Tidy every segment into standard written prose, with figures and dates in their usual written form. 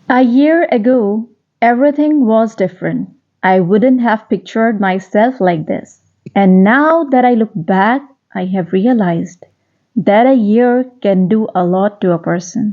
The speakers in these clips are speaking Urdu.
A year ago, everything was different. I wouldn't have pictured myself like this. And now that I look back, I have realized that a year can do a lot to a person.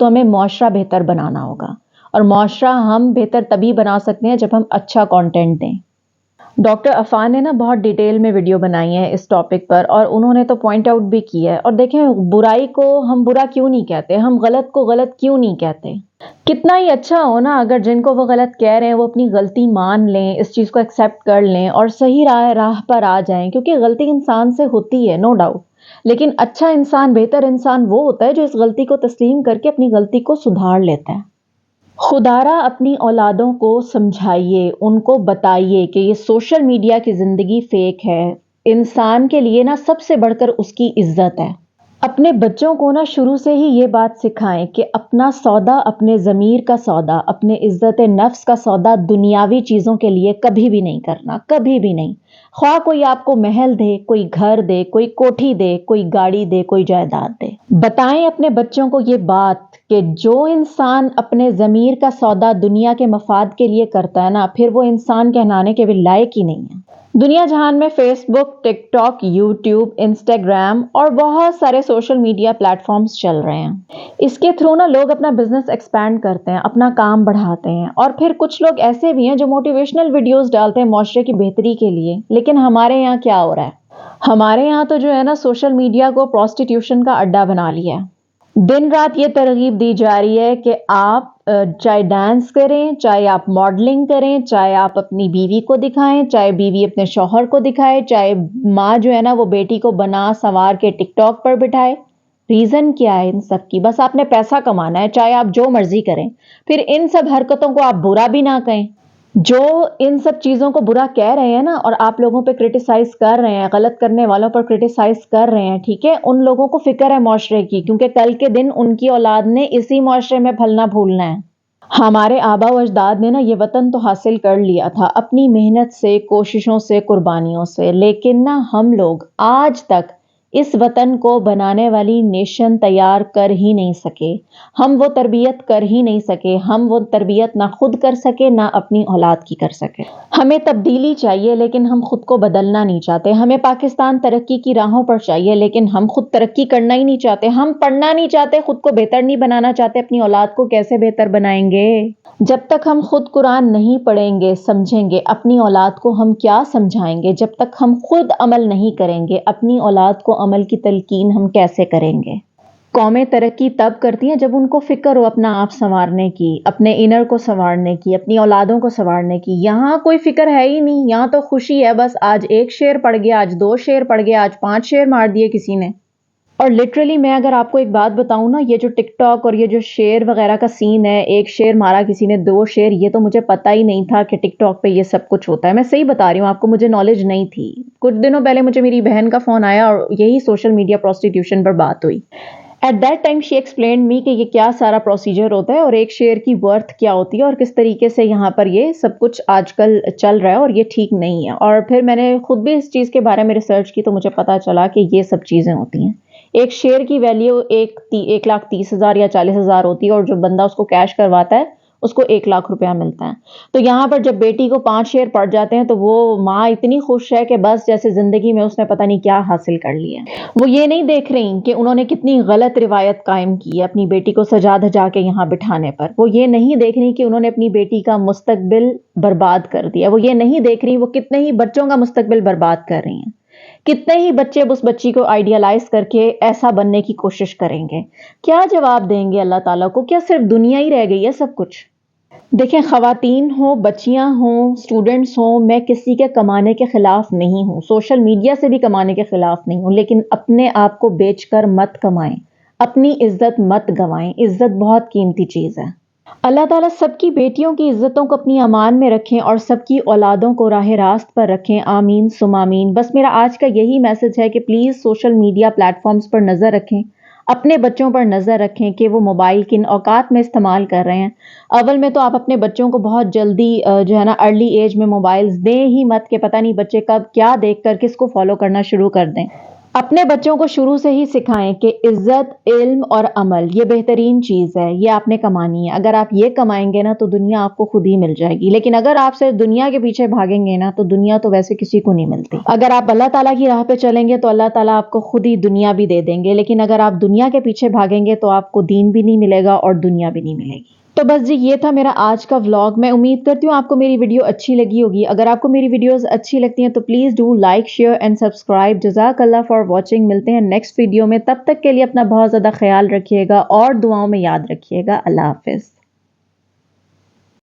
تو ہمیں معاشرہ بہتر بنانا ہوگا، اور معاشرہ ہم بہتر تبھی بنا سکتے ہیں جب ہم اچھا کانٹینٹ دیں۔ ڈاکٹر عفان نے بہت ڈیٹیل میں ویڈیو بنائی ہے اس ٹاپک پر، اور انہوں نے تو پوائنٹ آؤٹ بھی کیا ہے۔ اور دیکھیں، برائی کو ہم برا کیوں نہیں کہتے، ہم غلط کو غلط کیوں نہیں کہتے؟ کتنا ہی اچھا ہو نا اگر جن کو وہ غلط کہہ رہے ہیں وہ اپنی غلطی مان لیں، اس چیز کو ایکسیپٹ کر لیں اور صحیح راہ پر آ جائیں، کیونکہ غلطی انسان سے ہوتی ہے، نو ڈاؤٹ، لیکن اچھا انسان، بہتر انسان وہ ہوتا ہے جو اس غلطی کو تسلیم کر کے اپنی غلطی کو سدھار لیتا ہے۔ خدارا اپنی اولادوں کو سمجھائیے، ان کو بتائیے کہ یہ سوشل میڈیا کی زندگی فیک ہے، انسان کے لیے نا سب سے بڑھ کر اس کی عزت ہے۔ اپنے بچوں کو نا شروع سے ہی یہ بات سکھائیں کہ اپنا سودا، اپنے ضمیر کا سودا، اپنے عزت نفس کا سودا دنیاوی چیزوں کے لیے کبھی بھی نہیں کرنا، کبھی بھی نہیں۔ خواہ کوئی آپ کو محل دے، کوئی گھر دے، کوئی کوٹھی دے، کوئی گاڑی دے، کوئی جائیداد دے۔ بتائیں اپنے بچوں کو یہ بات کہ جو انسان اپنے ضمیر کا سودا دنیا کے مفاد کے لیے کرتا ہے نا، پھر وہ انسان کہلانے کے بھی لائق ہی نہیں ہے۔ دنیا جہان میں فیس بک، ٹک ٹاک، یوٹیوب، انسٹاگرام اور بہت سارے سوشل میڈیا پلیٹ فارمز چل رہے ہیں۔ اس کے تھرو نا لوگ اپنا بزنس ایکسپینڈ کرتے ہیں، اپنا کام بڑھاتے ہیں، اور پھر کچھ لوگ ایسے بھی ہیں جو موٹیویشنل ویڈیوز ڈالتے ہیں معاشرے کی بہتری کے لیے۔ لیکن ہمارے یہاں کیا ہو رہا ہے؟ ہمارے یہاں تو جو ہے نا سوشل میڈیا کو پروسٹیٹیوشن کا اڈا بنا لیا ہے۔ دن رات یہ ترغیب دی جا رہی ہے کہ آپ چاہے ڈانس کریں، چاہے آپ ماڈلنگ کریں، چاہے آپ اپنی بیوی کو دکھائیں، چاہے بیوی اپنے شوہر کو دکھائے، چاہے ماں جو ہے نا وہ بیٹی کو بنا سنوار کے ٹک ٹاک پر بٹھائے۔ ریزن کیا ہے ان سب کی؟ بس آپ نے پیسہ کمانا ہے، چاہے آپ جو مرضی کریں۔ پھر ان سب حرکتوں کو آپ برا بھی نہ کہیں۔ جو ان سب چیزوں کو برا کہہ رہے ہیں نا، اور آپ لوگوں پہ کرٹیسائز کر رہے ہیں، غلط کرنے والوں پر کرٹیسائز کر رہے ہیں، ٹھیک ہے، ان لوگوں کو فکر ہے معاشرے کی، کیونکہ کل کے دن ان کی اولاد نے اسی معاشرے میں پھلنا پھولنا ہے۔ ہمارے آبا و اجداد نے نا یہ وطن تو حاصل کر لیا تھا اپنی محنت سے، کوششوں سے، قربانیوں سے، لیکن نا ہم لوگ آج تک اس وطن کو بنانے والی نیشن تیار کر ہی نہیں سکے۔ ہم وہ تربیت کر ہی نہیں سکے، ہم وہ تربیت نہ خود کر سکے، نہ اپنی اولاد کی کر سکے۔ ہمیں تبدیلی چاہیے لیکن ہم خود کو بدلنا نہیں چاہتے۔ ہمیں پاکستان ترقی کی راہوں پر چاہیے لیکن ہم خود ترقی کرنا ہی نہیں چاہتے۔ ہم پڑھنا نہیں چاہتے، خود کو بہتر نہیں بنانا چاہتے، اپنی اولاد کو کیسے بہتر بنائیں گے؟ جب تک ہم خود قرآن نہیں پڑھیں گے، سمجھیں گے، اپنی اولاد کو ہم کیا سمجھائیں گے؟ جب تک ہم خود عمل نہیں کریں گے، اپنی اولاد کو عمل کی تلقین ہم کیسے کریں گے؟ قومیں ترقی تب کرتی ہیں جب ان کو فکر ہو اپنا آپ سنوارنے کی، اپنے انر کو سنوارنے کی، اپنی اولادوں کو سنوارنے کی۔ یہاں کوئی فکر ہے ہی نہیں، یہاں تو خوشی ہے، بس آج 1 شعر پڑھ گیا، آج 2 شعر پڑھ گیا، آج 5 شعر مار دیے کسی نے۔ اور لٹرلی میں اگر آپ کو ایک بات بتاؤں نا، یہ جو ٹک ٹاک اور یہ جو شعر وغیرہ کا سین ہے، 1 شعر مارا کسی نے، 2 شعر، یہ تو مجھے پتہ ہی نہیں تھا کہ ٹک ٹاک پہ یہ سب کچھ ہوتا ہے۔ میں صحیح بتا رہی ہوں آپ کو، مجھے نالج نہیں تھی۔ کچھ دنوں پہلے مجھے میری بہن کا فون آیا اور یہی سوشل میڈیا پروسٹیٹیوشن پر بات ہوئی۔ At that time she explained me کہ یہ کیا سارا پروسیجر ہوتا ہے اور 1 شعر کی ورتھ کیا ہوتی ہے اور کس طریقے سے یہاں پر یہ سب کچھ آج کل چل رہا ہے اور یہ ٹھیک نہیں ہے۔ اور پھر میں نے خود بھی اس چیز کے بارے میں ریسرچ کی تو مجھے پتا چلا کہ یہ سب چیزیں ہوتی ہیں۔ 1 شعر کی ویلیو 1,30,000 یا 40,000 ہوتی ہے، اور جو بندہ اس کو کیش کرواتا ہے اس کو 1,00,000 روپیہ ملتا ہے۔ تو یہاں پر جب بیٹی کو 5 شعر پڑ جاتے ہیں تو وہ ماں اتنی خوش ہے کہ بس جیسے زندگی میں اس نے پتہ نہیں کیا حاصل کر لیا ہے۔ وہ یہ نہیں دیکھ رہی کہ انہوں نے کتنی غلط روایت قائم کی ہے اپنی بیٹی کو سجا دھجا کے یہاں بٹھانے پر۔ وہ یہ نہیں دیکھ رہی کہ انہوں نے اپنی بیٹی کا مستقبل برباد کر دیا۔ وہ یہ نہیں دیکھ رہی وہ کتنے ہی بچوں کا مستقبل برباد کر رہی ہیں۔ کتنے ہی بچے اس بچی کو آئیڈیالائز کر کے ایسا بننے کی کوشش کریں گے۔ کیا جواب دیں گے اللہ تعالیٰ کو؟ کیا صرف دنیا ہی رہ گئی ہے سب کچھ؟ دیکھیں، خواتین ہوں، بچیاں ہوں، سٹوڈنٹس ہوں، میں کسی کے کمانے کے خلاف نہیں ہوں، سوشل میڈیا سے بھی کمانے کے خلاف نہیں ہوں، لیکن اپنے آپ کو بیچ کر مت کمائیں، اپنی عزت مت گوائیں۔ عزت بہت قیمتی چیز ہے۔ اللہ تعالیٰ سب کی بیٹیوں کی عزتوں کو اپنی امان میں رکھیں اور سب کی اولادوں کو راہ راست پر رکھیں، آمین ثم آمین۔ بس میرا آج کا یہی میسج ہے کہ please social media platforms پر نظر رکھیں، اپنے بچوں پر نظر رکھیں کہ وہ موبائل کن اوقات میں استعمال کر رہے ہیں۔ اول میں تو آپ اپنے بچوں کو بہت جلدی جو ہے نا ارلی ایج میں موبائلز دیں ہی مت، کہ پتہ نہیں بچے کب کیا دیکھ کر کس کو فالو کرنا شروع کر دیں۔ اپنے بچوں کو شروع سے ہی سکھائیں کہ عزت، علم اور عمل یہ بہترین چیز ہے، یہ آپ نے کمانی ہے۔ اگر آپ یہ کمائیں گے نا تو دنیا آپ کو خود ہی مل جائے گی، لیکن اگر آپ صرف دنیا کے پیچھے بھاگیں گے نا تو دنیا تو ویسے کسی کو نہیں ملتی۔ اگر آپ اللہ تعالیٰ کی راہ پہ چلیں گے تو اللہ تعالیٰ آپ کو خود ہی دنیا بھی دے دیں گے، لیکن اگر آپ دنیا کے پیچھے بھاگیں گے تو آپ کو دین بھی نہیں ملے گا اور دنیا بھی نہیں ملے گی۔ تو بس جی یہ تھا میرا آج کا ولاگ۔ میں امید کرتی ہوں آپ کو میری ویڈیو اچھی لگی ہوگی۔ اگر آپ کو میری ویڈیوز اچھی لگتی ہیں تو please do like, share and subscribe. جزاک اللہ فار واچنگ۔ ملتے ہیں نیکسٹ ویڈیو میں، تب تک کے لیے اپنا بہت زیادہ خیال رکھیے گا اور دعاؤں میں یاد رکھیے گا۔ اللہ حافظ۔